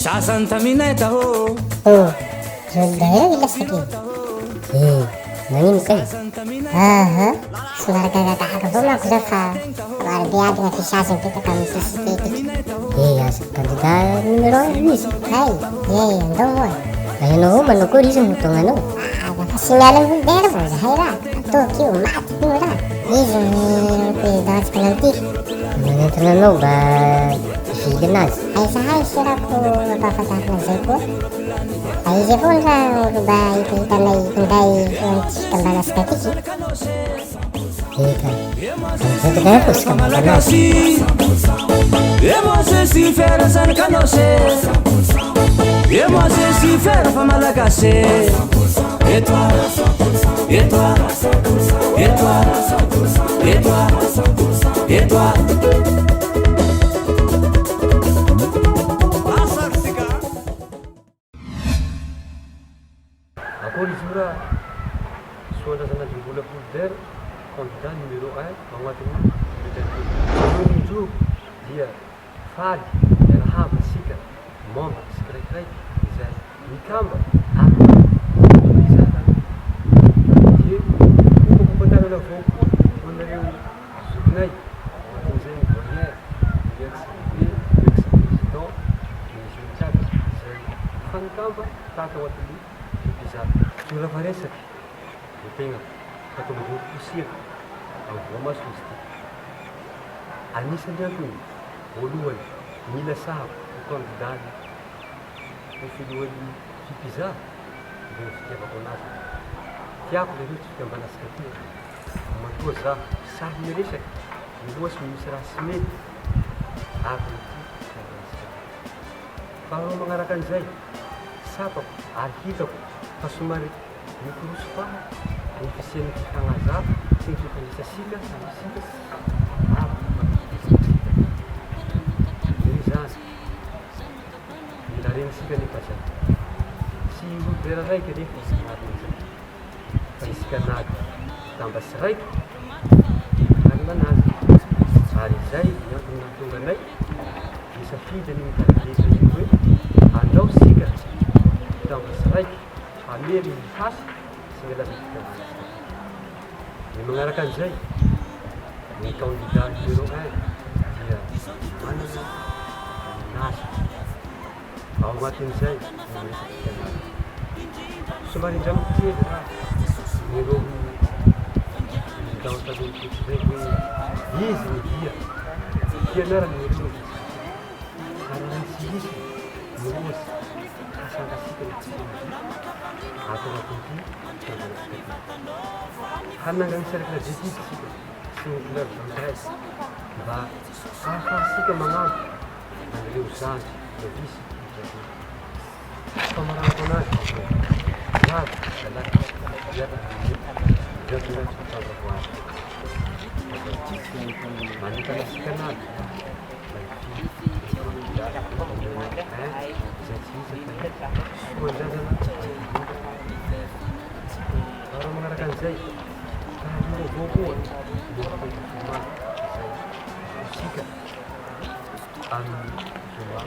sasany taminay tahô zolidaheo ilasaky nagnino kay somary gagagagaga avao manko zao fa maro be aby gna fisazony petaka amin'ny société tiky asa candidat numéro 1 izy hay andao moa ianao ao manao kory izy motognanao dafa signalany volondaire avao zahay raha ataoko io maty io raha izy ny présidentsika nantiky manentana anao mba vily anazy zahay sirako mampahafantarina zay koa da izy avao ny raha olo mba hitanay hinday foantsika mbanasika tiky eka amizay posika malagasy emose sy fera zany kanose emose sy fera fa malagasy étoile étoile étoile étoile étoile akory izy io raha soandrazana dimbola polidera candidat numéro 1 agnatin'ny leadership dia faly rahavasika membre siraikiraiky izay mikamba izany dia kompakompantanana avao koa hoanareo zokinay agnatin'izay voyere ex-président ex-président misy mitsaka izay fanikamba tahaka ao atin'ny mpizaka tsy raha resaky ny tegna fataovana posira amin'ny voamaso izy ty anisany antony voalohany mila sahabo ho candidat ho filohan'ny fipiza dia ny fitiavako anazy tiako le rotsy fikambanasika ty matoa za sahy miresaky miloasy misy raha sy mety avy nyty fikambanasika faharoa magnaraka an'izay sapako ary hitako fa somary mikorosy faha ny fisian'ny fifagnaza sy ny fifandraisasika samysika avy ry zany mila regnisika nefa zay tsy olodera raiky nefa marin'izay fa isika nagy damba sy raiky ary manazy ary izay miantony nahatonga anay misafidy ny mikalileza io hoe andao sika damba sy raiky amery hasy sy ny lavifikambanasika ny magnaraka an'izay ny candidat numéro 1 dia manana nazy ao agnatin'izay no resaky fianarana somary indramiko kely raha nyreo président taloha zay hoe izy ny dia fianarana nyreo arahantsy izy miroasy hasangasika ny fisian'izy atao agnatin'ity fikambanasika ty hanangany cercle d'étude sika sy ny couleur d'intéresse mba ahafahasika magnano an'ireo zany novice fa maranako anazy avy dalaky viavinay fitsandrako azy manintana asika anazy zay tsy izy fa soandrazana raha magnaraka an'izay io avao koa nofaifomana izay sika amin'ny zoma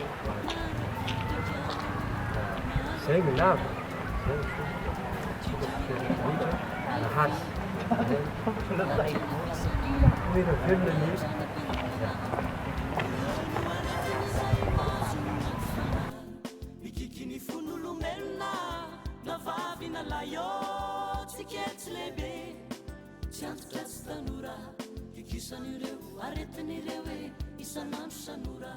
zay ny lava zay ny sika fiarehetra nahasy toera velona ny mikikiny fon'olombelona navavy nalayo tsiketsy lehibe tsy antotra tsy tanora ikisan'ireo aretin'ireo e isan'andro sanora